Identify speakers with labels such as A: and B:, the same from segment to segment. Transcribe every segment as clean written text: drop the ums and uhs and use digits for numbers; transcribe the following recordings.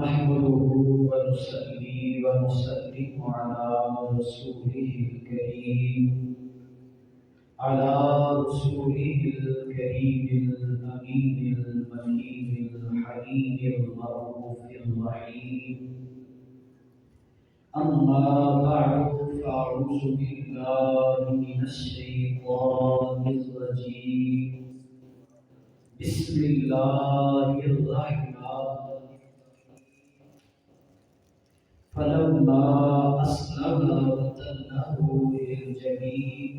A: نحمده ونصلي ونسلم على رسوله الكريم الأمين المكين الحليم الرؤوف الرحيم. أما بعد فأعوذ بالله من الشيطان الرجيم. بسم الله الرحمن فلما أسلم وتله للجبين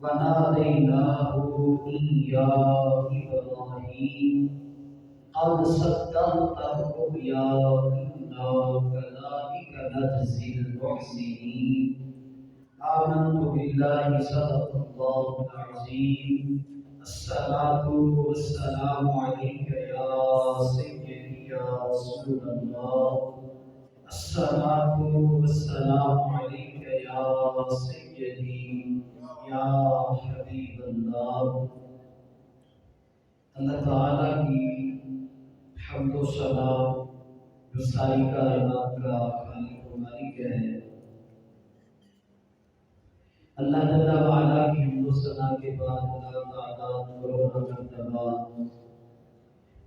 A: وناديناه يا إبراهيم قد صدقت الرؤيا إنا كذلك نجزي المحسنين. آمنت بالله صدق الله العظيم. الصلاة والسلام عليك يا سيدي يا رسول الله. الصلاة والسلام عليك يا سيدي یا حبیب اللہ. اللہ تعالیٰ کی حمد و ثنا جو ساری کائنات کا خالق و مالک ہے، اللہ جل وعلا کی حمد و ثنا کے بعد اللہ تعالیٰ کروڑوں مرتبہ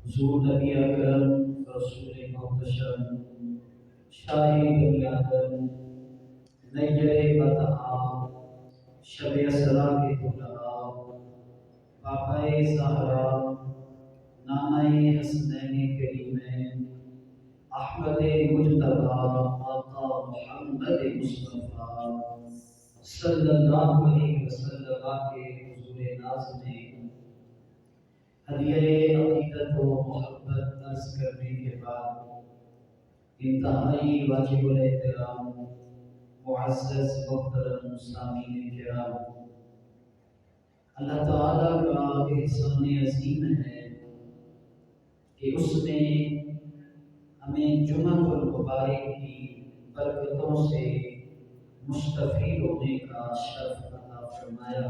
A: حضور نبی اکرم رسول محتشم شاہ بنی آدم نیر بطحا شب اسرا کے طلباء پاپا زہرا نانہ حسنین کریمین احمد مجتبی آقا محمد مصطفیٰ صلی اللہ علیہ وسلم کے حضور ناز میں ہدیہ عقیدت و محبت عرض کرنے کے بعد انتہائی واجب الاحترام معزز محترم سامعین کرام، اللہ تعالیٰ کا احسان عظیم ہے کہ اس نے ہمیں جمعہ المبارک کی برکتوں سے مستفید ہونے کا شرف عطا فرمایا.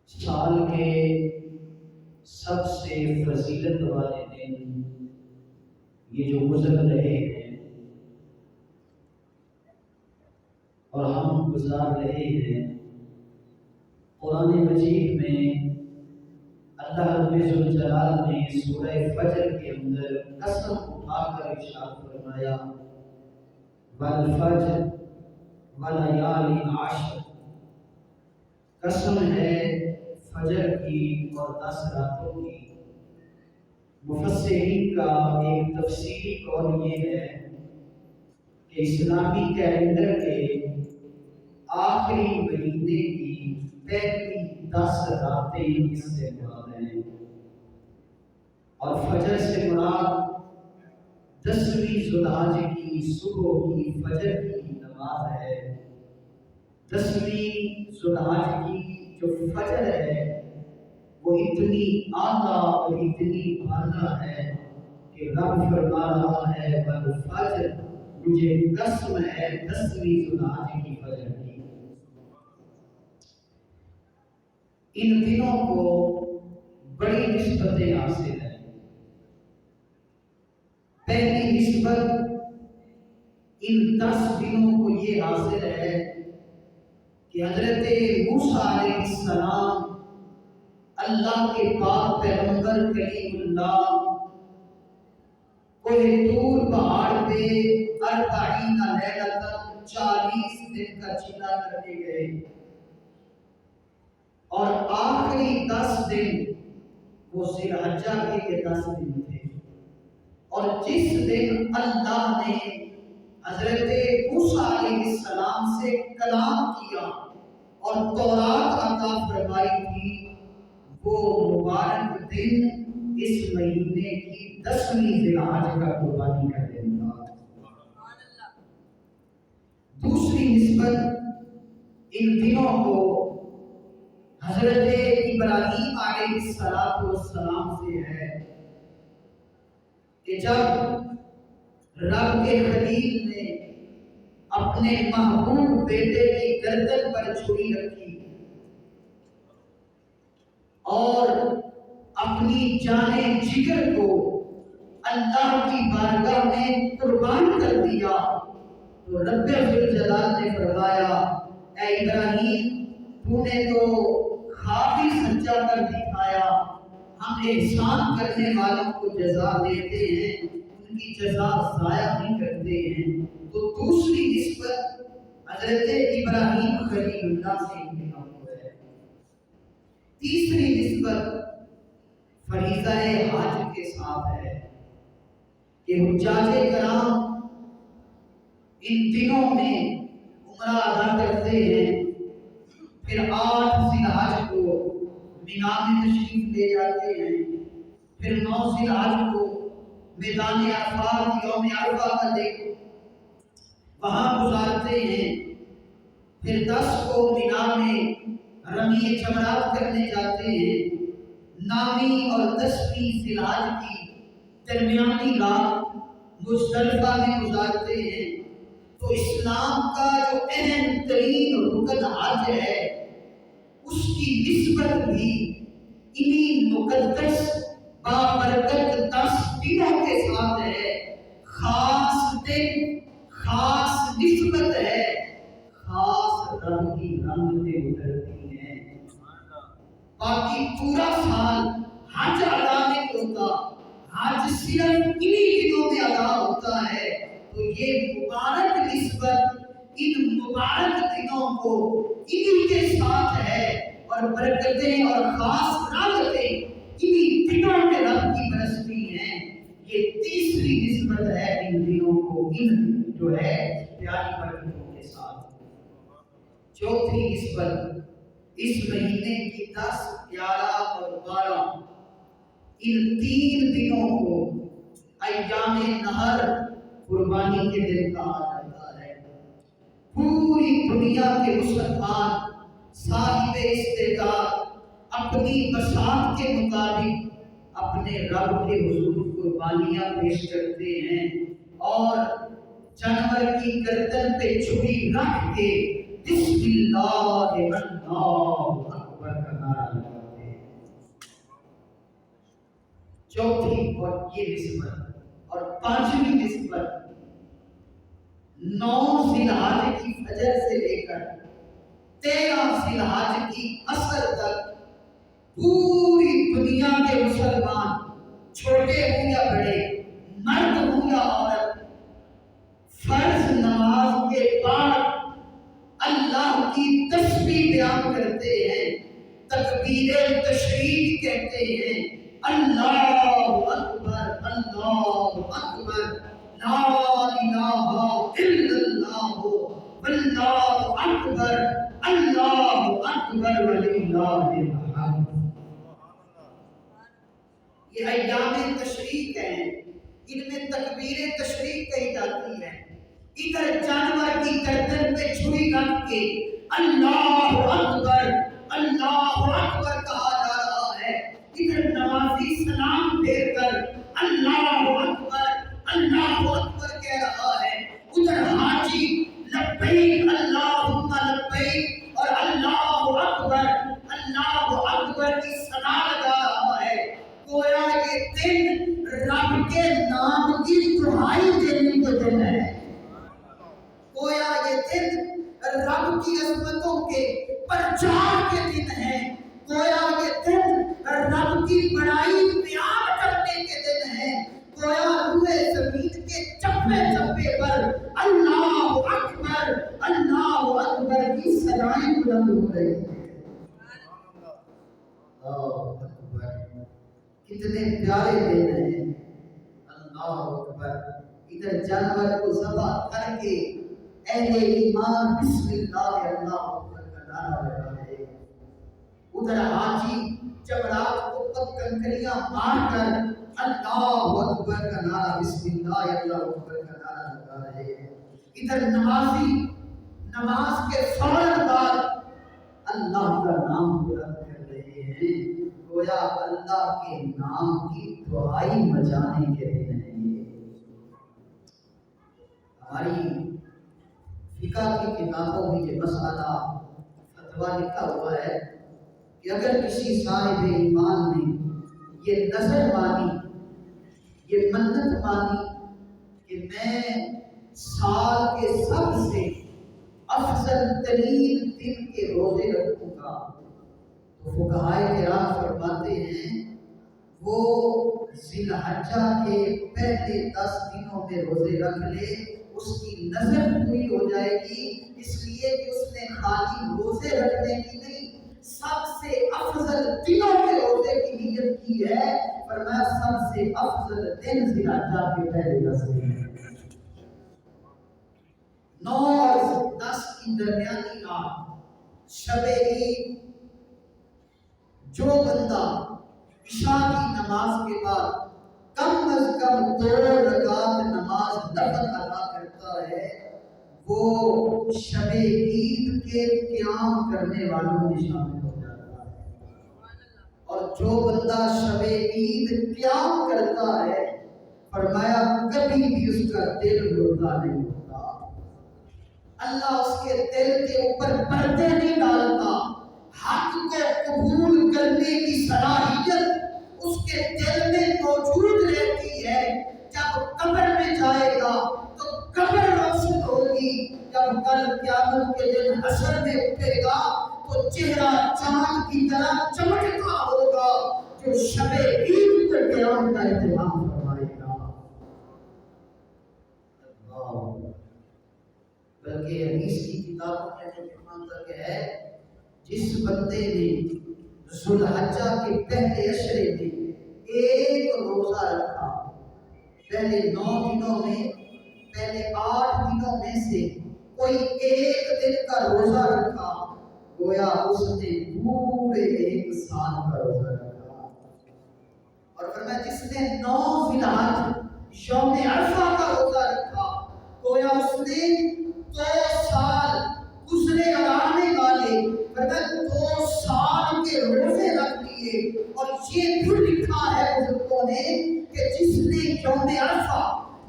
A: سال کے سب سے فضیلت والے دن یہ جو گزر رہے ہیں اور ہم گزار رہے ہیں، قرآن مجید میں اللہ رب ذوالجلال نے سورہ فجر کے اندر قسم اٹھا کر ارشاد فرمایا والفجر ولیال عشر، قسم ہے فجر کی اور 10 راتوں کی. مفسرین کا ایک تفسیری قول یہ ہے کہ اسلامی کیلنڈر کے آخری مہینے کی پہلی 10 راتیں اس سے مراد ہیں، اور فجر سے مراد 10ویں ذوالحجہ کی صبح کی فجر کی نماز ہے. 10ویں ذوالحجہ کی جو فجر ہے وہ اتنی اعلیٰ اور اتنی بالا ہے کہ رب فرما رہا ہے والفجر، مجھے قسم ہے 10ویں ذوالحجہ کی فجر کی. ان دنوں کو بڑی نسبتیں حاصل ہیں. پہلی نسبت ان 10 دنوں کو یہ حاصل ہے کہ حضرت موسیٰ علیہ السلام اللہ کے پاک پیغمبر کلیم اللہ کوہ طور پہاڑ پہ 40 لیلۃ 40 دن کا چلا کرنے گئے، اور آخری 10 دن وہ ذوالحجہ کے 10 دن تھے. اور جس دن اللہ نے حضرت موسیٰ علیہ السلام سے کلام کیا اور تورات عطا فرمائی تھی، وہ مبارک دن اس مہینے کی 10ویں ذوالحجہ کا قربانی کا دن تھا. دوسری نسبت ان دنوں کو حضرت ابراہیم علیہ السلام سے ہے کہ جب رب کے خلیل نے اپنے محبوب بیٹے کی گردن پر چھری رکھی اور اپنی جان جگر کو اللہ کی بارگاہ میں قربان کر دیا تو رب ذوالجلال نے فرمایا اے ابراہیم تو نے تو خواب ہی سچا کر دکھایا، ہم احسان کرنے والوں کو جزا دیتے ہیں ان کی جزا ضائع نہیں کرتے ہیں۔ تو دوسری نسبت حضرت ابراہیم خلیل اللہ سے انتخاب ہے۔ تیسری نسبت فریضہ حج کے ساتھ ہے کہ حجاج کرام ان دنوں میں عمرہ ادا کرتے ہیں، پھر 8 ذی الحج کو مینا میں تشریف لے جاتے ہیں، پھر 9 ذی الحج کو میدان عرفات یوم عرفہ کا دن وہاں گزارتے ہیں، پھر 10 کو مینا میں رمی جمرات کرنے جاتے ہیں، 9ویں اور 10ویں ذی الحج کی درمیانی رات مزدلفہ میں گزارتے ہیں۔ تو اسلام کا جو اہم ترین رکن حج ہے اس کی نسبت بھی انہی مقدس بابرکت 10 دنوں کے ساتھ ہے۔ خاص دن، خاص نسبت ہے، خاص رب کی رحمتیں اترتی ہیں۔ باقی پورا سال حج ادا نہیں ہوتا، حج صرف انہی دنوں میں ادا ہوتا ہے۔ تو یہ مبارک نسبت ان مبارک دنوں کو انہی کے ساتھ ہے، اور برکتیں اور خاص رحمتیں انہی دنوں میں رب کی برستی ہیں۔ یہ تیسری نسبت ہے ان دنوں کو، ان جو ہے پیاری برکتوں کے ساتھ۔ چوتھی نسبت اس مہینے کی 10، 11 اور 12 ان 3 دنوں کو ایام نہر قربانی کے دن کہا جاتا ہے۔ پوری دنیا کے مسلمان صاحب استعداد اپنی بساط کے مطابق اپنے رب کے حضور قربانیاں پیش کرتے ہیں، اور جانور کی گردن پہ چھری رکھ کے بسم اللہ اللہ اکبر کا نعرہ لگاتے ہیں۔ چوتھی اور یہ نسبت، اور 5ویں نسبت 9 ذی الحج کی فجر سے لے کر 13 ذی الحج کی عصر تک پوری دنیا کے مسلمان چھوٹے ہوں یا بڑے، مرد ہوں یا عورت، فرض نماز کے بعد اللہ کی تسبیح بیان کرتے ہیں، تکبیر تشریق کہتے ہیں، اللہ اکبر اللہ اکبر لا الہ الا اللہ واللہ اکبر اللہ اکبر وللہ الحمد۔ یہ ایام تشریق ہیں، ان میں تکبیر تشریق کہی جاتی ہے۔ ادھر جانور کی گردن پہ چھری رکھ کے اللہ اکبر کہا جا رہا ہے، ادھر نمازی سلام پھیر کر اللہ اکبر کہہ رہا ہے، ادھر حاجی لبیک اللہم لبیک اور اللہ اکبر کی صدا لگا رہا ہے۔ گویا یہ دن رب کے نام کی دہائی دینے کا دن ہے، گویا یہ دن رب کی عظمتوں کے پرچار کے دن ہے، گویا یہ دن رب کی بڑائی بیان کرنے کے دن ہے، گویا روئے زمین کے چپے چپے پر اللہ اکبر کی صدائیں بلند ہو رہی ہیں۔ اللہ اکبر، کتنے پیارے دن ہیں۔ اللہ اکبر، ادھر جانور کو ذبح کر کے اہل ایمان بسم اللہ اللہ اکبر کا نعرہ لگا رہے ہیں، ادھر حاجی جمرات کو پت کنکریاں مار کر اللہ اکبر کا نعرہ بسم اللہ اللہ اکبر کا نعرہ لگا رہے ہیں، ادھر نمازی نماز کے فوراً بعد اللہ کا نام بلند کر رہے ہیں، گویا اللہ کے نام کی دعائی مچانے کے دن ہے۔ ہماری فقہ کی کتابوں میں یہ مسئلہ فتویٰ لکھا ہوا ہے کہ اگر کسی صاحب ایمان نے یہ نظر مانی، یہ منت مانی کہ میں سال کے سب سے افضل ترین دن کے روزے رکھوں گا، تو فقہائے کرام فرماتے ہیں وہ ذی الحجہ کے پہلے 10 دنوں میں روزے رکھ لے، اس کی نظر پوری ہو جائے گی، اس لیے کہ اس نے خالی روزے رکھنے کی نہیں، سب سے افضل دنوں کے روزے کی نیت کی ہے، فرمایا سب سے افضل دن ذی الحجہ کے پہلے 10 دن ہیں۔ 9 اور 10 کی درمیانی رات شب عید، جو بندہ عشاء کی نماز کے بعد کم از کم 2 رکعت نماز نفل ادا کرتا ہے، وہ شب عید کے قیام کرنے والوں میں شامل ہو جاتا ہے۔ اور جو بندہ شب عید قیام کرتا ہے، فرمایا کبھی بھی اس کا دل روتا نہیں ہوتا، اللہ اس کے دل کے اوپر پردے نہیں ڈالتا، حق کو قبول کرنے کی صلاحیت اس کے دل میں موجود رہتی ہے۔ جب قبر میں جائے گا تو قبر روشن ہوگی، جب کل قیامت کے دن حشر میں اٹھے گا تو چہرہ چاند کی طرح چمکتا ہوگا، جو شب عید کے قیام کا اہتمام فرمائے گا۔ بلکہ حدیث کی کتابوں میں جو یہاں تک ہے، جس بندے نے ذو الحجہ کے پہلے عشرے میں ایک روزہ رکھا، پہلے 9 دنوں میں، پہلے 8 دنوں میں سے کوئی ایک دن کا روزہ رکھا، گویا اس نے پورے 1 سال کا روزہ رکھا۔ اور فرمایا جس نے 9 ذی الحجہ یوم عرفہ کا روزہ رکھا، گویا اس نے 2 سال گزرے اور آنے والے 2 سال کے روزے رکھ لیے۔ اور یہ بھی لکھا ہے بزرگوں نے کہ جس نے یوم عرفہ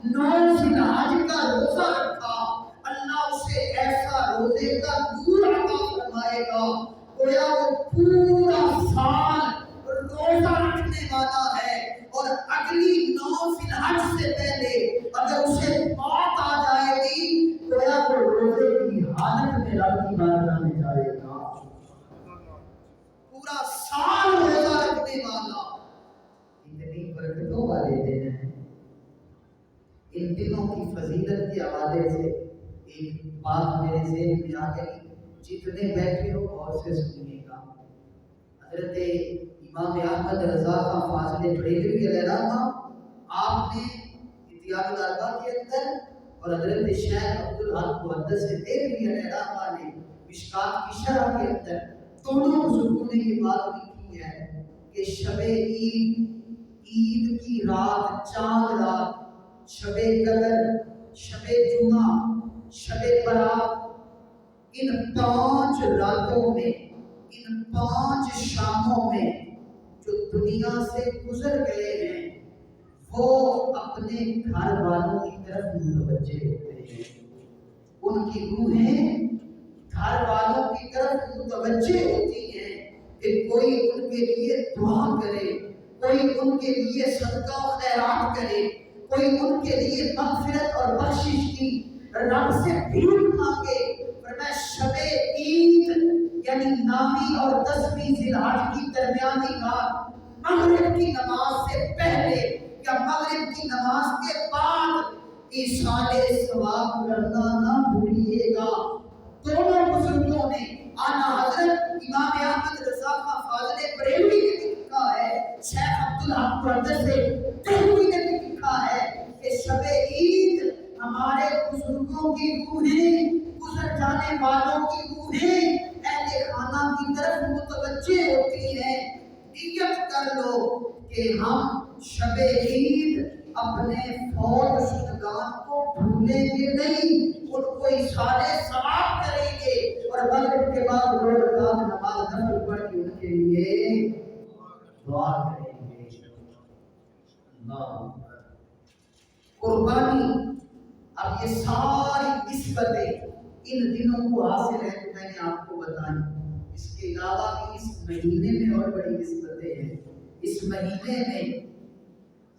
A: 9 ذی الحجہ کا روزہ رکھا، اللہ اسے ایسا روزے کا نور عطا فرمائے گا، گویا وہ پورا سال روزہ رکھنے والا ہے، اور اگلی 9 ذی الحجہ سے پہلے اگر اسے موت آ جائے گی، گویا وہ روزے کی حالت میں رب کی بارگاہ میں جائے گا۔ پورا سال روزہ رکھنے والا، اتنی برکتوں والے دن ہیں۔ ان دنوں کی فضیلت کے حوالے سے ایک بات میرے ذہن میں آ گئی، جتنے بیٹھے ہو اور سے سنیے گا۔ حضرت امام احمد رضا خان فاضل بریلوی علیہ رحمہ، آپ نے اتیاب الاربعہ کے اندر، اور حضرت شیخ عبدالحق محدث دہلوی علیہ رحمہ نے مشکات کی شرح کے اندر، دونوں بزرگوں نے یہ بات لکھی ہے کہ شب عید، عید کی رات، چاند رات، شب قدر، شب جمعہ، شب برات، ان 5 راتوں میں، ان 5 شاموں میں جو دنیا سے گزر گئے ہیں، وہ اپنے گھر والوں کی طرف متوجہ ہوتے ہیں، ان کی روحیں گھر والوں کی طرف متوجہ ہوتی ہیں کہ کوئی ان کے لیے دعا کرے، کوئی ان کے لیے صدقہ و خیرات کرے، کوئی ان کے لیے مغفرت اور بخشش کی رب سے بھیک مانگے۔ فرمایا شب عید یعنی 9ویں اور 10ویں ذی الحجہ کی درمیانی رات، مغرب کی نماز سے پہلے یا مغرب کی نماز کے بعد ایصال ثواب کرنا نہ بھولیے گا۔ دونوں بزرگوں نے، اعلیٰ حضرت امام احمد رضا خان فاضل بریلوی نے بھی لکھا ہے، شیخ عبدالحق محدث دہلوی نے بھی لکھا ہے کہ شب عید ہمارے بزرگوں کی روحیں، گزر جانے والوں کی روحیں اہل خانہ کی طرف متوجہ ہوتی ہیں۔ نیت کر لو کہ ہم شب عید اپنے فوت شدگان کو بھولیں گے نہیں، ان کو اشارے ثواب کریں گے، اور مغرب کے بعد 2 رکعت نماز نفل پڑھ کے ان کے لیے دعا کریں گے۔ اللہ قربانی، اب یہ ساری نسبتیں ان دنوں کو حاصل ہیں تو میں نے آپ کو بتائی، اس کے علاوہ بھی اس مہینے میں اور بڑی نسبتیں ہیں۔ اس مہینے میں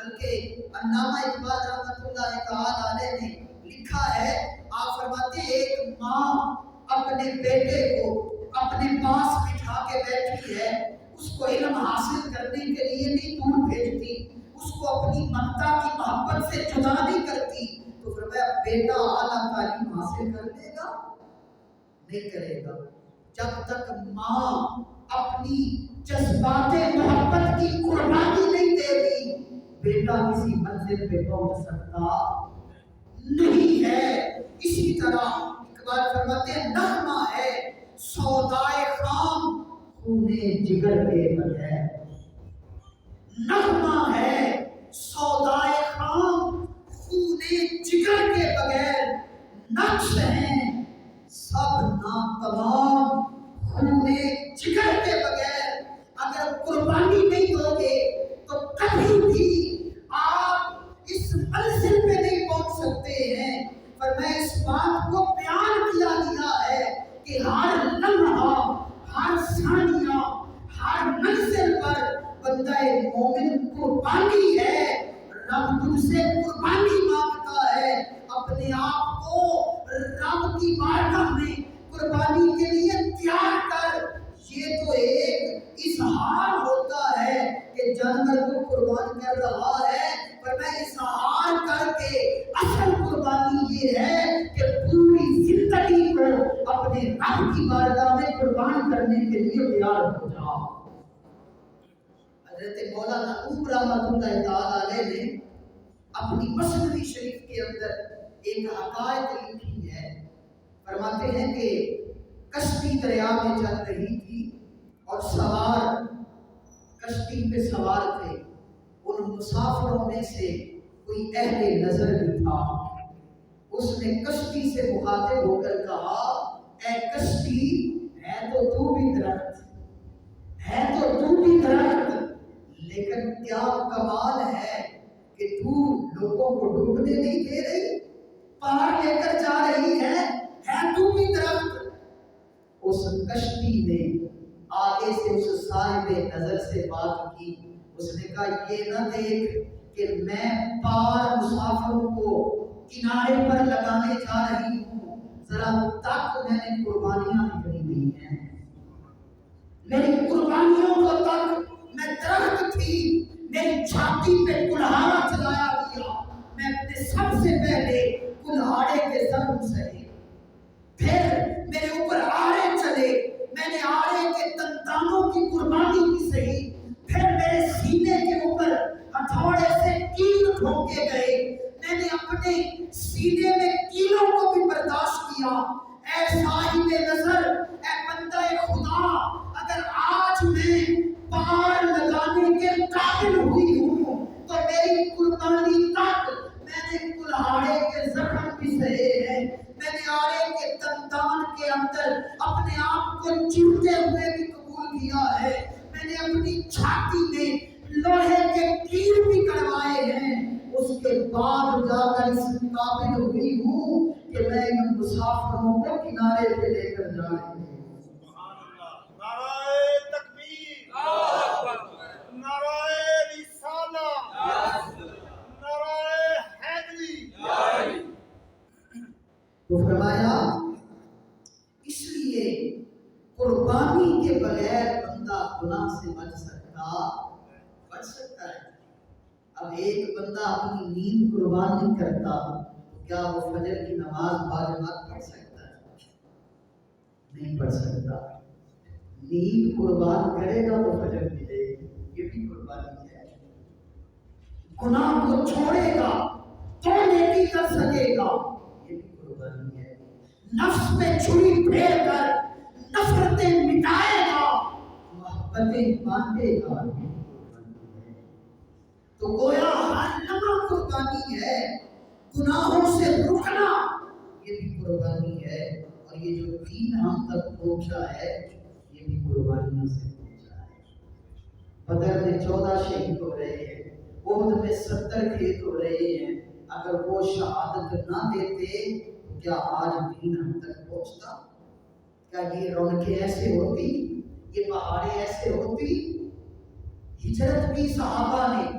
A: بلکہ علامہ اقبال رحمۃ اللہ تعالی علیہ نے لکھا ہے، آپ فرماتے ہیں ایک ماں اپنے بیٹے کو اپنے پاس بٹھا کے بیٹھی ہے، اس کو علم حاصل کرنے کے لیے نہیں دور بھیجتی، اس کو اپنی ممتا کی محبت سے جدا نہیں کرتی، تو فرمایا بیٹا اعلیٰ تعلیم حاصل کر لے گا؟ نہیں کرے گا۔ جب تک ماں اپنی جذبات محبت کی قربانی نہیں دے گی، بیٹا کسی منزل پہ پہنچ سکتا نہیں ہے۔ اسی طرح اقبال فرماتے ہیں نغمہ ہے سودائے خام خونے جگر کے بغیر، نغمہ ہے سودائے خام خونے جگر کے بغیر، نقش ہیں سب ناتمام خونے جگر کے بغیر۔ اگر قربانی نہیں دو گے تو کبھی بھی آپ اس منزل پہ نہیں پہنچ سکتے ہیں۔ پر میں اس بات کو بیان کیا گیا ہے کہ ہر لمحہ، ہر ثانیہ، ہر منزل پر بندہ مومن قربانی ہے۔ رب تجھ سے قربانی مانگتا ہے، اپنے آپ کو رب کی بارگاہ میں قربانی کے لیے تیار کر۔ یہ تو ایک اظہار ہوتا ہے کہ جانور کو قربان کر رہا ہے، پر میں اظہار کر کے اصل قربانی یہ ہے کہ پوری زندگی کو اپنے رب کی بارگاہ میں قربان کرنے کے لیے تیار ہو جاؤ۔ حضرت مولانا عمر رحمۃ اللہ تعالی علیہ نے اپنی مثنوی شریف کے اندر ایک حکایت لکھی ہے، فرماتے ہیں کہ کشتی دریا میں چل رہی تھی اور سوار کشتی پہ سوار تھے، ان مسافروں میں سے کوئی اہل نظر بھی تھا۔ اس نے کشتی سے مخاطب ہو کر کہا، اے کشتی ہے تو بھی درخت، ہے تو بھی درخت، لیکن کیا کمال ہے کہ تو لوگوں کو ڈوبنے نہیں دے رہی، پار لے کر جا رہی ہے تو بھی درخت۔ اس کشتی نے آگے سے اس صاحب نظر سے بات کی، اس نے کہا یہ نہ دیکھ کہ میں پار مسافروں کو کنارے پر لگانے جا رہی ہوں، ذرا تک میں نے قربانیاں نکلی ہوئی ہیں، میری قربانیوں کو تک، میں درخت تھی، میری چھاتی پہ کلہاڑا چلایا گیا، میں اپنے سب سے پہلے کلہاڑے کے زخم سہے، پھر میرے اوپر آڑے چلے، میں نے آڑے کے دندانوں کی قربانی کی سہی، پھر میرے سینے کے اوپر ہتھوڑے سے کیل ٹھوکے گئے، میں نے اپنے سینے میں کیلوں کو بھی برداشت کیا۔ اے صاحب نظر، اے بندہ خدا، اگر آج میں پار لگانے کے قابل ہوئی ہوں تو میری قربانی تک میں نے کلہاڑے کے زخم بھی سہے ہیں، میں نے آڑے کے دندان کے اندر اپنے آپ کو چیرتے ہوئے بھی قبول کیا ہے، میں نے اپنی چھاتی میں لوہے کے تیر بھی کڑوائے ہیں، اس کے بعد جا کر اس قابل ہوئی ہوں کہ میں ان مسافروں کو کنارے پہ لے کر جا رہی ہوں۔
B: نعرہ تکبیر، نعرہ رسالہ، نعرہ حیدری۔
A: تو فرمایا اس لیے قربانی کے بغیر بندہ گناہ سے بچ سکتا ہے۔ اب ایک بندہ اپنی نیند قربان نہیں کرتا تو کیا وہ فجر کی نماز باجماعت پڑھ سکتا ہے؟ نہیں پڑھ سکتا۔ نیند قربان کرے گا تو فجر ملے گی، یہ بھی قربانی ہے۔ گناہ کو چھوڑے گا تو نیکی کر سکے گا، یہ بھی قربانی ہے۔ نفس پہ چھری پھیر کر نفرتیں مٹائے گا، محبتیں بانٹے گا، یہ بھی قربانی ہے۔ تو گویا ہر لمحہ قربانی ہے۔ گناہوں سے رکنا یہ بھی قربانی ہے، اور یہ جو دین ہم تک پہنچا ہے یہ بھی قربانیوں سے پہنچا ہے۔ بدر میں 14 شہید ہو رہے ہیں، احد میں 70 کھیت ہو رہے ہیں، اگر وہ شہادت نہ دیتے تو کیا آج دین ہم تک پہنچتا؟ کیا یہ رونقیں ایسے ہوتی، یہ پہاڑیں ایسے ہوتی؟ ہجرت بھی صحابہ نے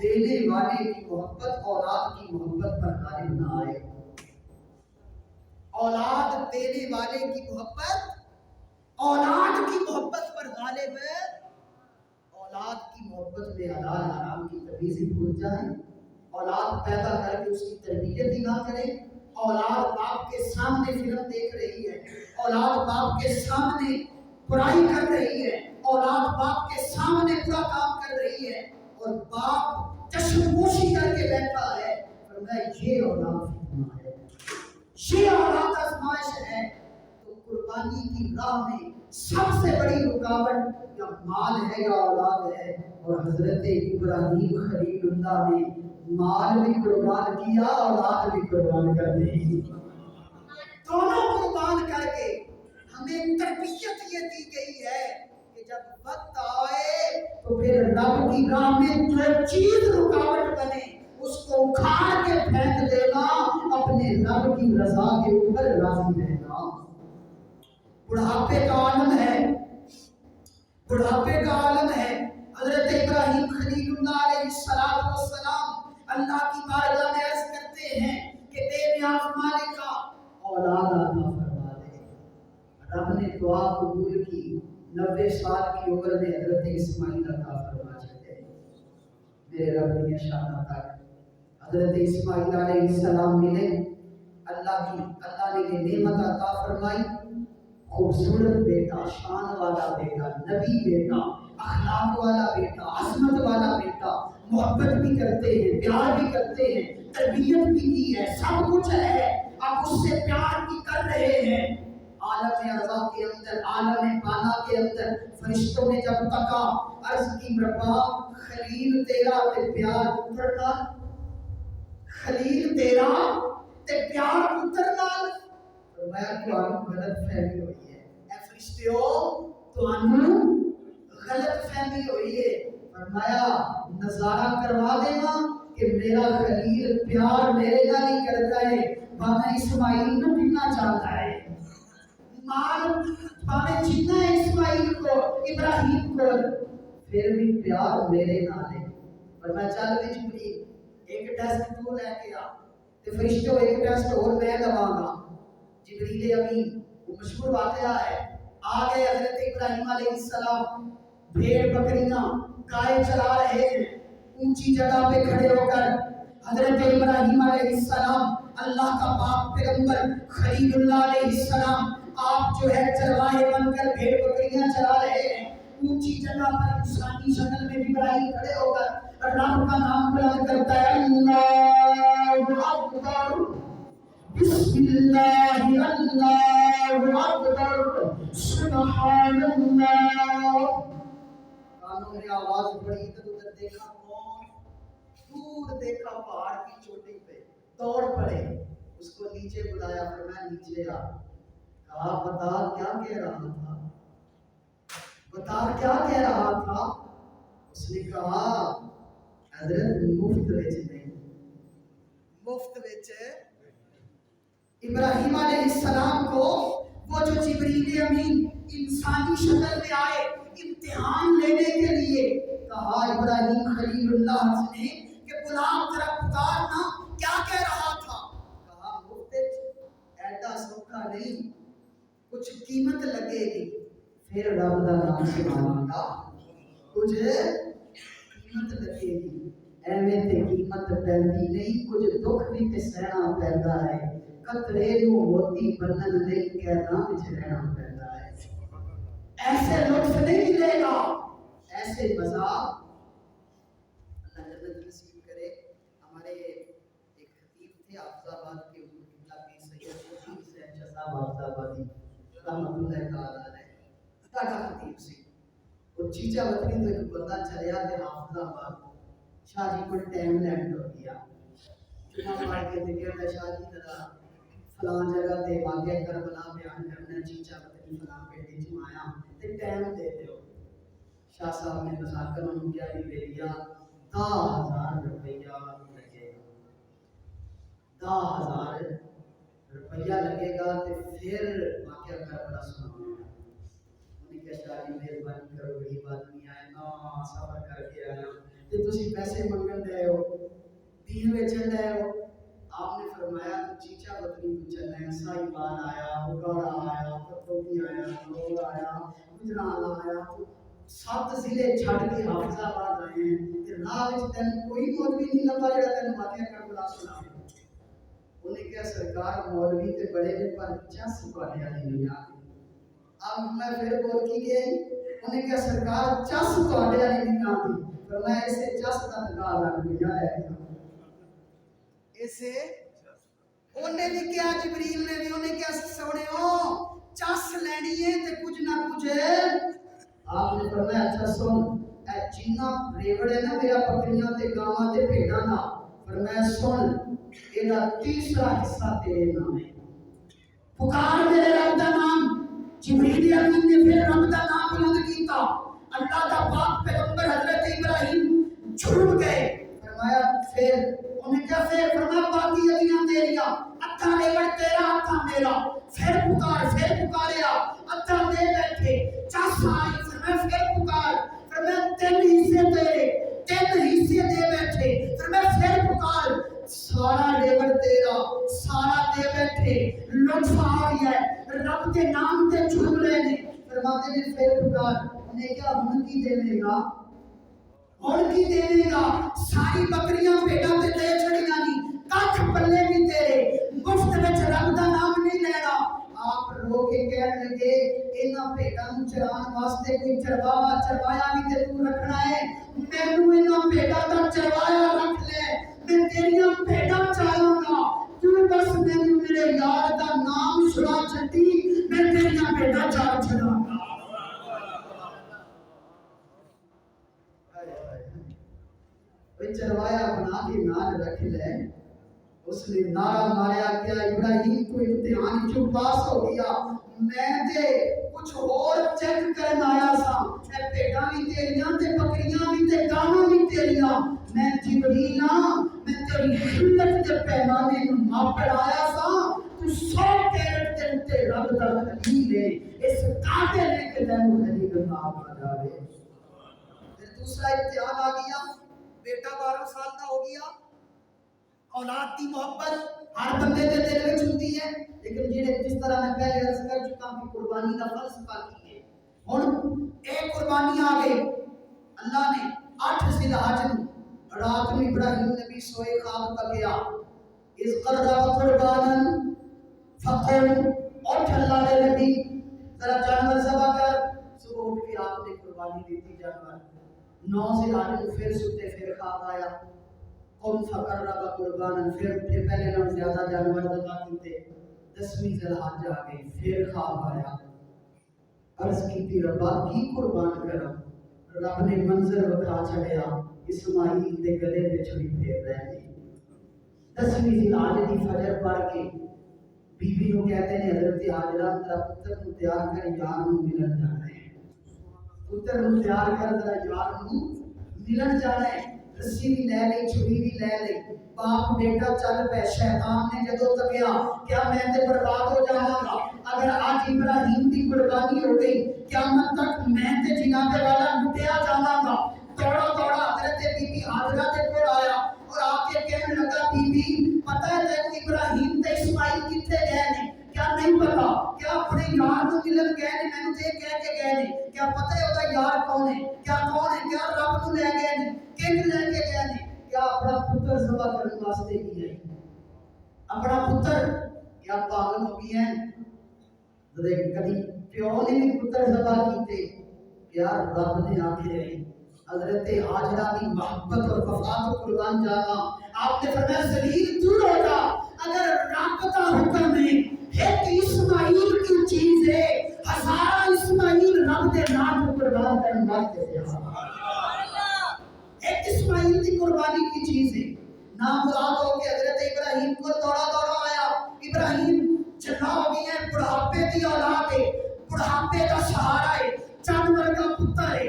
A: دینے والے کی محبت اولاد کی محبت پر غالب نہ آئے. اولاد دینے والے کی محبت اولاد کی محبت پر غالب ہے. اولاد کی محبت میں حلال حرام کی تمیز ہی بھول جائیں. اولاد پیدا کر کے اس کی تربیت ہی نہ کریں. اولاد باپ کے سامنے فلم دیکھ رہی ہے. اولاد باپ کے سامنے برائی کر رہی ہے. اولاد باپ کے سامنے برا کام کر رہی ہے اور باپ چشم پوشی کر کے بیٹھا ہے. فرمایا یہ اولاد فتنہ ہے, یہ اولاد آزمائش ہے. تو قربانی کی راہ میں سب سے بڑی رکاوٹ یا مال ہے یا اولاد ہے. اور حضرت ابراہیم خلیل اللہ نے مال بھی قربان کیا, اولاد بھی قربان کر دی. دونوں قربان کر کے ہمیں تربیت یہ دی گئی ہے کہ جب وقت آئے تو پھر رب کی راہ میں جو چیز رکاوٹ بنے اس کو اکھاڑ کے پھینک دینا, اپنے رب کی رضا کے اوپر راضی رہنا. بڑھاپے کا عالم ہے, بڑھاپے کا عالم ہے. حضرت ابراہیم خلیل اللہ علیہ السلام اللہ کی بارگاہ میں عرض کرتے ہیں کہ بے نیاز مالکا اولاد عطا فرما دے. رب نے دعا قبول کی. 90 سال کی عمر میں حضرت اسماعیل عطا فرما چکے. میرے رب نے شان تک حضرت اسماعیل علیہ السلام ملے. اللہ نے یہ نعمت عطا فرمائی. خوبصورت بیٹا, شان والا بیٹا, نبی بیٹا, اخلاق والا بیٹا, عظمت والا بیٹا. محبت بھی کرتے ہیں, پیار بھی کرتے ہیں, تربیت بھی کی ہے, سب کچھ ہے. اب اس سے پیار بھی کر رہے ہیں. عالم ارواح کے اندر, عالم بالا کے اندر فرشتوں نے جب تکا عرض کی ربا خلیل تیرا تے پیار پتر نال, خلیل تیرا تے پیار پتر نال. فرمایا تمہیں غلط فہمی ہوئی ہے. اے فرشتیو تمہیں غلط فہمی ہوئی ہے. فرمایا نظارہ کروا دینا کہ میرا خلیل پیار میرے نال ہی کرتا ہے, بانا اسماعیل نہ ملنا چاہتا ہے. مال بانا جتنا ہے اسماعیل کو, ابراہیم کو, پھر بھی پیار میرے نال ہے. فرمایا چل بھی جبریل ایک ٹیسٹ تو لے کے آ, تے فرشتوں ایک ٹیسٹ اور میں لواں گا. جبریل امین, وہ مشہور واقعہ ہے. آ گئے حضرت ابراہیم علیہ السلام, بھیڑ بکریاں گائے چلا رہے ہیں. اونچی جگہ پہ کھڑے ہو کر حضرت ابراہیم علیہ السلام اللہ کا پاک پیغمبر خلیل اللہ علیہ السلام آپ جو ہے چرواہے بن کر بھیڑ بکریاں چلا رہے ہیں. اونچی جگہ پر انسانی شکل میں ابراہیم کھڑے ہو کر رب کا نام بلند کرتا ہے, اللہ اکبر, بسم اللہ, اللہ اکبر, سبحان اللہ. کانوں میں آواز پڑی, ادھر ادھر دیکھا, کون دور دیکھا پہاڑ کی چوٹی پہ, دوڑ پڑے, اس کو نیچے بلایا. فرمایا نیچے آ. کہا بتا کیا کہہ رہا تھا, بتا کیا کہہ رہا تھا. اس نے کہا حضرت مفت وچ نہیں, مفت وچ. ابراہیم علیہ السلام کو وہ جو جبریل امین انسانی شکل میں آئے امتحان لینے کے لیے, کہا ابراہیم خلیل اللہ نے کہ غلام ذرا پکارنا, کیا کہہ رہا تھا. کہا مفت ایڈا سوکھا نہیں, کچھ قیمت لگے گی. پھر رب دا نام سناواں گا, کچھ قیمت لگے گی. ایویں تے قیمت پیندی نہیں, کچھ دکھ بھی تے سہنا پیندا ہے. قطرے نو موتی بنن نہیں کہنا وچ رہنا پیندا ہے. ایسے لطف نہیں ملے گا, ایسے مزہ. اللہ جنت نصیب کرے. ہمارے ایک خطیب تھے حافظ آباد کے قبلہ پیر سید شفیع حسین شاہ حافظ آبادی رحمۃ اللہ تعالی علیہ, بڑا خطیب سی. اور چیچا وطنی تو ایک بندہ چلیا تے حافظ آباد شاہ جی کو ٹائم لینڈ ہو گیا. جمعہ پڑھ کے کہتا شاہ جی ذرا فلاں جگہ تے واقعہ کربلا بیان کرنا, چیچا وطنی فلاں پیٹے چ آیا تے ٹائم دے دیو. شاہ صاحب نے مساکن انہوں کیا بھی دے دیا, 10,000 روپیہ لگے گا, 10,000 روپیہ لگے گا تے پھر واقعہ کربلا سناؤں گا. انہوں نے کہا شاہ جی مہربانی کرو, غریب آدمی آئے نا, صبر کر کے آیا, تے تسی پیسے منگن دے ہو دین ویچن دے ہو. آپ نے فرمایا تو چیچا بکری تو چلنا ہے. سائی بال آیا, بگاڑا آیا, پتوکی آیا, لوگ آیا, گجران آیا, 7 ضلع چھڑ کے حافظ آباد آئے ہیں. تے راہ وچ تین کوئی مولوی نہیں لبا جڑا تین واقعہ کربلا سنا. انہیں کہا سرکار مولوی تے بڑے نے پر چس تواڈے والی نہیں آ. اب میں پھر بول کی گئی. انہیں کہا سرکار چس تواڈے والی نہیں آتی. فرمایا اسے چس دا نگاہ لگ گیا ہے. اسے انہیں بھی کیا جبریل نے بھی انہیں کیا سونے ہو چس لینی ہے تے کچھ نہ کچھ ہے. آپ نے فرمایا اچھا سن اے جنہ ریوڑ ہے نا میرا بکریاں تے گاواں تے بھیڑاں دا. فرمایا سن یہ تیسرا حصہ تیرے نام ہے. پکار میرے رب دا نام. جبریل امین نے پھر رب دا نام بلند کیتا. اللہ دا پاک پیغمبر حضرت ابراہیم جھوم گئے. فرمایا پھر انہیں کیا پھر فرمایا باقی ادیاں تیریاں اتھا ریوڑ تیرا اتھا میرا. پھر پکاریا اتھا دے بیٹھے چس آئی. فرمایا پھر پکار. فرمایا 3 حصے تیرے 3 حصے دے بیٹھے. فرمایا پھر پکار سارا ریوڑ تیرا سارا دے بیٹھے. لطف آ گیا ہے رب کے نام تے جھوم رہے نے. فرماتے نے پھر پکار. انہیں کیا ہن کی دے گا ہن کی دے گا. ساری بکریاں بھیڑاں تے لے چھڑیاں نہیں ککھ پلے بھی تیرے. مفت وچ رب دا نام نہیں لینا. آپ رو کے کہنے لگے انہاں بھیڑاں نوں چران واسطے کوئی چروایا بھی تے تو رکھنا ہے. مینوں انہاں بھیڑاں دا چروایا رکھ لے. میں تیریاں بھیڑاں چاراں گا. تو بس مینوں میرے یار دا نام سنا چھڈی میں تیریاں بھیڑاں چار چھڈاں گا. چروایا بنا کے نال رکھ لے. اس نے نعرہ ماریا کیا ابراہیم کو امتحان جو پاس ہو گیا. میں تے کچھ اور چیک کرن آیا سا. اے بھیڑاں بھی تیریاں تے بکریاں بھی تے گاواں بھی تیریاں. میں جبریل ہاں میں تیری حلت دے پیمانے نوں ناپڑ آیا سا. تو 100 کیرٹ دے تے رب دا خلیل ہے. اس قابل ہے کہ تینوں خلیل اللہ بنا جاوے. پھر دوسرا امتحان آ گیا. بیٹا 12 سال کا ہو گیا. اولاد کی محبت ہر بندے کے دل میں ہوتی ہے لیکن جس طرح میں پہلے عرض کر چکا ہوں کہ قربانی کا فلسفہ کی ہے. ہن ایک قربانی آ گئی. اللہ نے 8 ذی الحج رات میں ابراہیم نبی سوئے خواب کا گیا. اذ قرب قربانا فقل اٹھ اللہ نے نبی ذرا جانور ذبح کر. صبح اٹھ کے آپ نے قربانی دی تھی جانور. 9 ذی الحج کو پھر سوتے پھر خواب آیا. قم فقرب قربانا پھر اٹھے پہلے نہ زیادہ جانور ذبح کیتے. 10ویں ذی الحج آ گئی پھر خواب آیا. عرض کی ربا کی قربان کرا. رب نے منظر بتا چھڑیا اسماعیل دے گلے میں چھری پھیر رہے. 10ویں ذی الحج دی فجر پڑھ کے بی بی کو کہتے ہیں حضرت حاجرہ تیرا پتر کو تیار کر یار نوں ملن جانا ہے. پتر نوں تیار کر ذرا یار نوں ملن جانا ہے. رسی بھی لے لئی چھری بھی لے لئی. باپ بیٹا چل پے. شیطان نے جدوں تکیا کیا میں تے برباد ہو جاواں گا اگر آج ابراہیم دی قربانی ہو گئی قیامت تک میں تے جناب والا لٹیا جاواں گا. توڑا حضرت بی بی حاجرہ دے کول آیا اور آ کے کہنے لگا بی بی پتہ ہے تینوں ابراہیم تے اسماعیل کتے گئے نے؟ کیا نہیں پتا؟ کیا اپنے یار نوں ملن گئے نے؟ مینوں تے کہہ کے گئے نے. کیا پتہ ہے اودا یار کون ہے؟ کیا رب نوں لے گئے نے؟ کنج لے کے گئے نے؟ کیا اپنا پتر ذبح کرنے واسطے کی ہے؟ اپنا پتر کیا پاگل ہو گئی ہے؟ کبھی پیو نے بھی پتر ذبح کیتے. پیار رب نے آکھے حضرت حاجرہ کی محبت اور وفا کو قربان جانا. آپ نے فرمایا ذلیل دور ہو جا. اگر رب کا حکم ہے ایک اسماعیل کی چیز ہے 1000 اسماعیل رب دے نام کو قربان کرنے واسطے ایک اسماعیل کی قربانی کی چیز ہے. نام مراد ہو کے حضرت ابراہیم کو دوڑا آیا. ابراہیم چلا ہو گئی ہے بڑھاپے کی اولاد ہے. بڑھاپے کا سہارا ہے. جانور کا پتر ہے.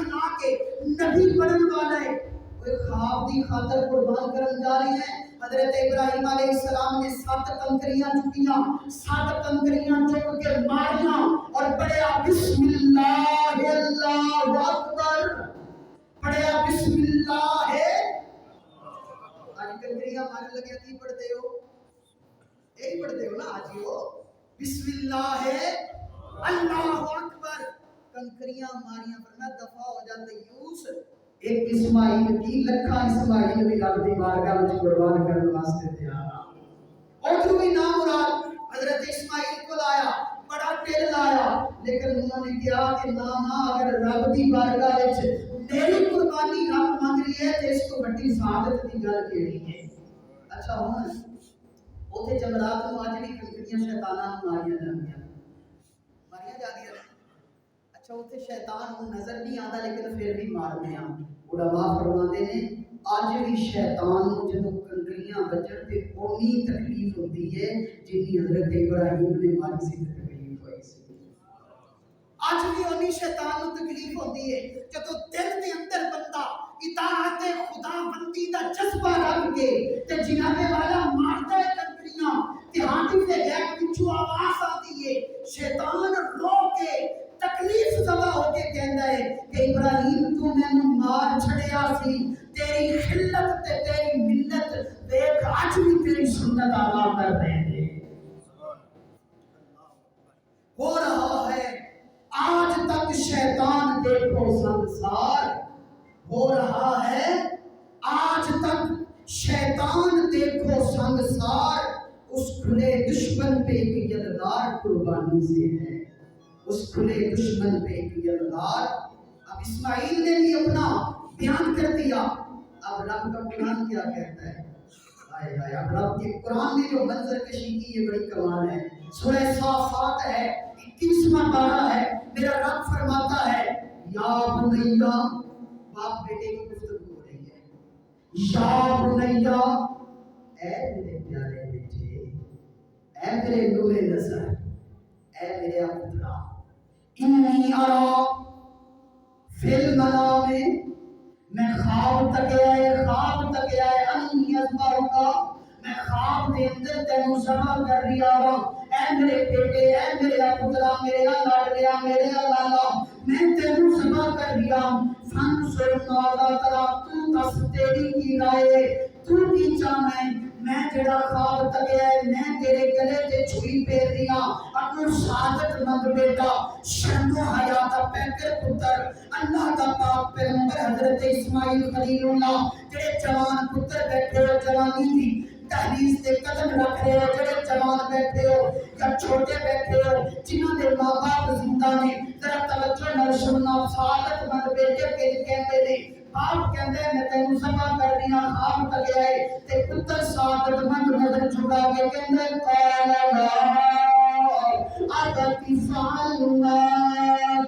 A: لا کے نبی بنن والا ہے. کوئی خواب دی خاطر قربان کرن جا رہی ہے. حضرت ابراہیم علیہ السلام نے 7 کنکریاں چکیاں. 7 کنکریاں چک کے ماریاں اور پڑھیا بسم اللہ اللہ اکبر. پڑھیا بسم اللہ لگے کی پڑھتے ہو؟ یہی پڑھتے ہو نا آج ہو بسم اللہ ہے اللہ اکبر کنکریاں ماریاں ورنہ دفع ہو جاتے یوس ایک اسماعیل کی لکھا اسماعیل بھی رب دی بارگاہ وچ قربان کرنے واسطے تیار اور کوئی نام مراد حضرت اسماعیل کو لایا بڑا ٹیل لایا لیکن انہوں نے کہا کہ نانا اگر رب دی بارگاہ وچ میری قربانی رب مانگ رہی ہے تے اس کو بڑی سعادت دی گل کیڑی ہے اچھا ہن اوتھے جمرات نوں اج بھی کنکریاں شیطاناں نوں ماریاں جاندیاں اچھا اوتھے شیطان نوں نظر نہیں آندا لیکن پھر بھی مارنے ہیں علماء فرماتے ہیں اج بھی شیطان نوں جدوں کنکریاں بجن تے اونی تکلیف ہوندی ہے جتنی حضرت ابراہیم نے ماری سی تکلیف ہوئی سی اج بھی اونی شیطان نوں تکلیف ہوندی ہے جدوں دل دے اندر بندہ اطاعت خدا بندی دا جذبہ رکھ کے تے جناب والا مارتا ہے کنکریاں تے ہاتھ دے گیٹ وچوں آواز آتی ہے شیطان رو کے تکلیف زدہ ہو کے کہندا ہے کہ ابراہیم تو مینوں مار چھڑیا سی تیری خلت تے تیری ملت دیکھ اج بھی تیری سنت ادا کر رہے ہیں ہو رہا ہے آج تک شیطان دیکھو سنسار ہو رہا ہے آج تک شیطان دیکھو سنسار اس کھلے دشمن پہ ایک یلغار قربانی سے ہے اس کھلے دشمن پہ ایک یلغار اب اسماعیل نے بھی اپنا بیان کر دیا اب رب کا قرآن کیا کہتا ہے آئے آئے اب رب کے قرآن نے جو منظر کشی کی یہ بڑی کمال ہے سورہ صافات ہے 21واں پارہ ہے میرا رب فرماتا ہے یا بنیا باپ بیٹے کی گفتگو ہو رہی ہے یا بنیا اے میرے پیارے بیٹے اے میرے نور نظر اے میرے پترا انی ارا فی المنام میں خواب تک آئے انی اذبحک کا میں خواب دے اندر تینوں ذبح کر رہا ہوں اے میرے بیٹے اے میرے پترا میرے لاڈلیا میرے لالا میں تینوں ذبح کر رہا ہوں فانظر ماذا ترى تو دس تیری کی رائے تو کی چاہنا ہے میں جڑا خواب تکیا ہے میں تیرے گلے تے چھری پھیر رہا اپنا سعادت مند بیٹا شرم و حیا دا پیکر پتر اللہ دا پاک پیغمبر حضرت اسماعیل خلیل اللہ جڑے جوان پتر بیٹھے ہو جوانی دی تحریز تے قدم رکھ رہے ہو جڑے جوان بیٹھے ہو یا چھوٹے بیٹھے ہو جنہاں دے ماں باپ زندہ نے ذرا توجہ نال سننا سعادت مند بیٹے کے کہتے نے باپ کہندا ہے میں تینوں ذبح کر رہی ہاں خواب تک آئے تے پتر سعادت مند نظر جھکا کے کہندا ہے قال لا ابتی فعل ما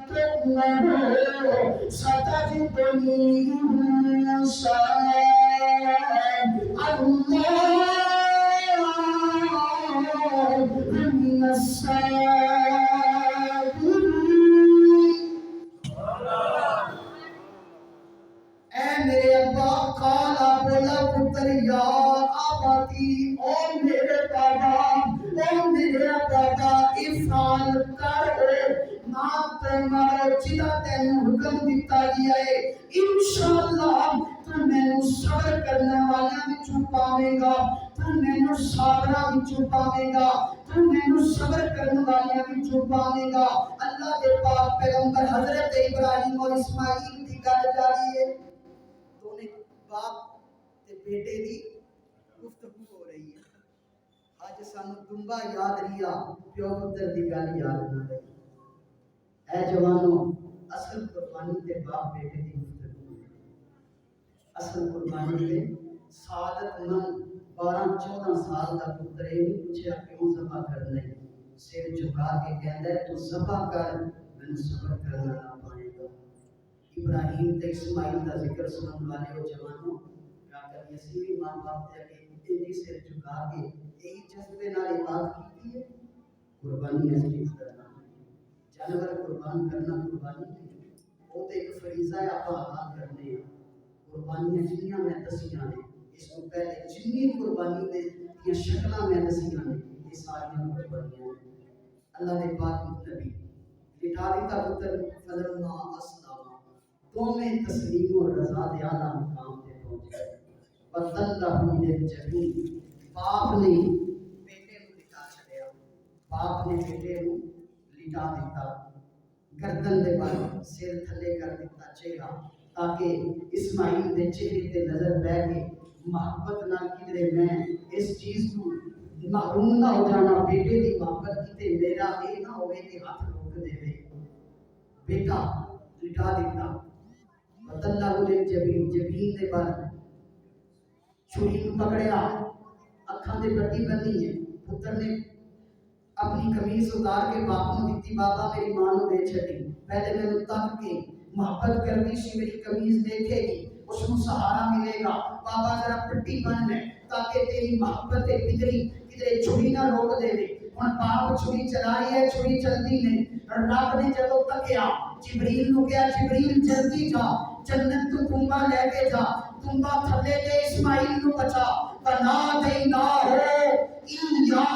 A: تؤمر ستجدنی ان شاء اللہ من الصابرین اے میرے ابا کالا بولا پتر یا آباتی او میرے بابا او میرے بابا افعال کر ما تمہارا جدا تینوں حکم دیتا گیا ہے انشاءاللہ تو مینوں صبر کرنے والا وچوں پاویں گا تو مینوں صابراں وچوں پاویں گا تو مینوں صبر کرنے والے وچوں پاویں گا اللہ دے پاک پیغمبر حضرت ابراہیم اور اسماعیل دی گل جاری ہے باپ تے بیٹے دی گفتگو ہو رہی ہے آج سانو دنبا یاد رہیا پیو پتر دی گل یاد نہ رہی اے جوانو اصل قربانی تے باپ بیٹے دی گفتگو ہے اصل قربانی تے سعادت من 12-14 سال دا پتر یہ نہیں پوچھا کیوں ذبح کرنا ہے سر جھکا کے کہندا ہے تو ذبح کر میں صبر کرنا نہ پائے گا ابراہیم تے اسماعیل کا ذکر سنن والے ہو جوانوں کیا کر یسی بھی ماں باپ تے کہ انہی سر جھکا کے یہی جذبے نال عبادت کی ہے قربانی اس چیز کرنا جانور قربان کرنا قربانی ہے وہ تے ایک فریضہ ہے آپ ادا کرنے ہیں قربانیاں جنیاں میں دسیاں نے اس کو پہلے جنی قربانی دے یہ شکلاں میں دسیاں نے یہ ساری قربانیاں اللہ دے پاک نبی لٹا دیتا پتر فلما اسلام میں تسلیم و رضا دے اعلیٰ مقام پہ پہنچے وَتَلَّهُ لِلْجَبِينِ باپ نے بیٹے کو لٹا چھڑیا، باپ نے بیٹے کو لٹا دیتا، گردن دے بال سر تھلے کر دیتا چہرہ، تاکہ اسماعیل دے چہرے تے نظر بہ کے محبت نہ کدرے میں اس چیز کو محروم نہ ہو جانا، بیٹے دی محبت کیتے میرا یہ نہ ہوئے کہ ہاتھ روک دے، بیٹا لٹا دیتا۔ وطلہ جبین جبین دے بال چھری کو پکڑیا، اکھاں تے پٹی بنی ہے، پتر نے اپنی قمیص اتار کے باپ کو دیتی، بابا میری ماں نو دے چھڈی، پہلے میں تک کے محبت کرتی سی، میری قمیص دیکھے گی اس کو سہارا ملے گا، بابا ذرا پٹی بن لے تاکہ تیری محبت پدری کدھر چھری نہ روک دے۔ ہن باپ چھری چلائی ہے، چھری چلتی نہیں، رب نے جدوں تکیا جبریل نو کہا جبریل جلدی جا جنت تو تنبا لے کے جا، تنبا تھلے دے اسماعیل نو بچا، بنا دینا ہو یا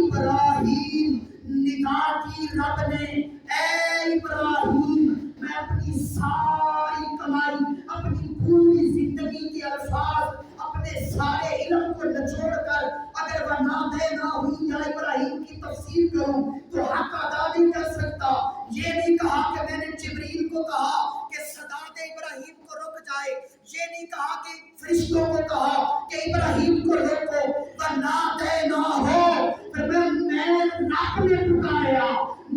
A: ابراہیم، نگاہ کی رب نے، اے ابراہیم میں اپنی ساری کمائی، اپنی پوری زندگی کے الفاظ، اپنے سارے علم کو نچوڑ کر اگر بنا دینا ہوئی یا ابراہیم کی تفسیر کروں تو حق ادا نہیں کر سکتا۔ یہ نہیں کہا کہ میں نے جبریل کو کہا کہ صدات ابراہیم کو رک جائے، یہ نہیں کہا کہ فرشتوں کو کہا کہ ابراہیم کو روکو، بنا دینا ہو، پھر میں رب نے پکاریا،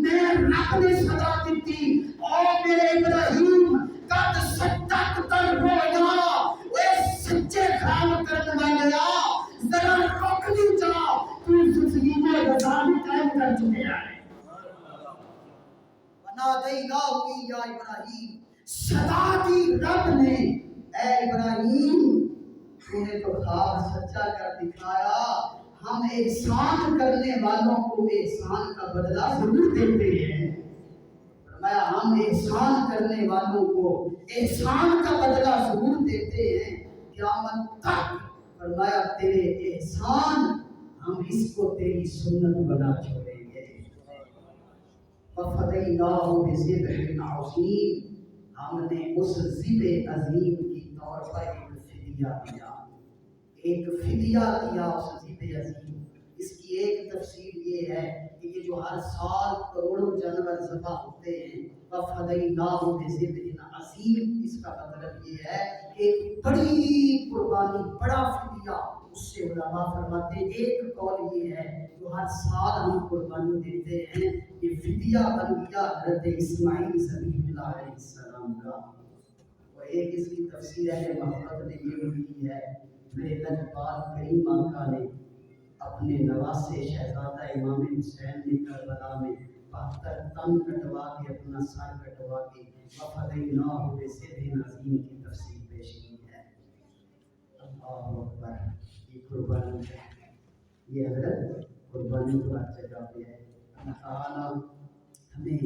A: میں رب نے صدا دیتی، او میرے ابراہیم قد صدقت الرؤیا، اے سچے خواب کرنے والیا ذرا رک نہیں جا، تو زندگی میں گزار قائم کر چکے ہیں۔ بنا دینا ہوئی یا ابراہیم، صدا دی رب نے، اے ابراہیم تو نے تو خواب سچا کر دکھایا، ہم احسان کرنے والوں کو احسان کا بدلہ ضرور دیتے ہیں۔ فرمایا ہم احسان کرنے والوں کو احسان کا بدلہ ضرور دیتے ہیں قیامت تک۔ فرمایا تیرے احسان ہم اس کو تیری سنت بنا چھوڑیں گے۔ وَفَدَيْنَاهُ بِذِبْحٍ عَظِيمٍ، ہم نے اس ذبح عظیم کی طور پر ایک فدیہ دیا، ایک فدیہ دیا اس ذبح عظیم۔ اس کی ایک تفسیر یہ ہے کہ یہ جو ہر سال کروڑوں جانور ذبح ہوتے ہیں، وَفَدَيْنَاهُ بِذِبْحٍ عَظِيمٍ، اس کا مطلب یہ ہے کہ ایک بڑی قربانی، بڑا فدیہ۔ اس سے علماء فرماتے ہیں ایک قول یہ ہے جو ہر سال ہم قربانی دیتے ہیں، یہ فدیہ بن گیا حضرت اسماعیل ذبیح اللہ علیہ السلام کا۔ اور ایک اس کی تفسیر ہے محبت نے یہ لکھی ہے، میرے لجپال کریم آقا نے اپنے نواسے شہزادہ امام حسین نے کربلا میں 72 تن کٹوا کے اپنا سر کٹوا کے وَفَدَيْنَاهُ بِذِبْحٍ عَظِيمٍ کی تفسیر پیش کی ہے۔ اللہ اکبر، یہ قربانی ہے، یہ حضرت قربانی کو ہر جگہ پہ ہے۔ اللہ تعالیٰ ہمیں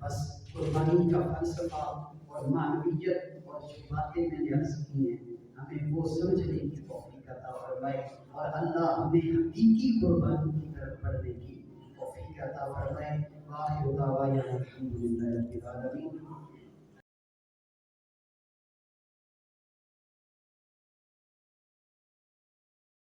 A: بس قربانی کا فلسفہ اور معنویت اور جو باتیں میں نے عرض کی ہیں ہمیں وہ سمجھنے کی توفیق عطا فرمائے، اور اللہ ہمیں حقیقی قربانی کی طرف بڑھنے کی توفیق عطا فرمائے۔ واخر دعوانا الحمد للہ رب العالمین۔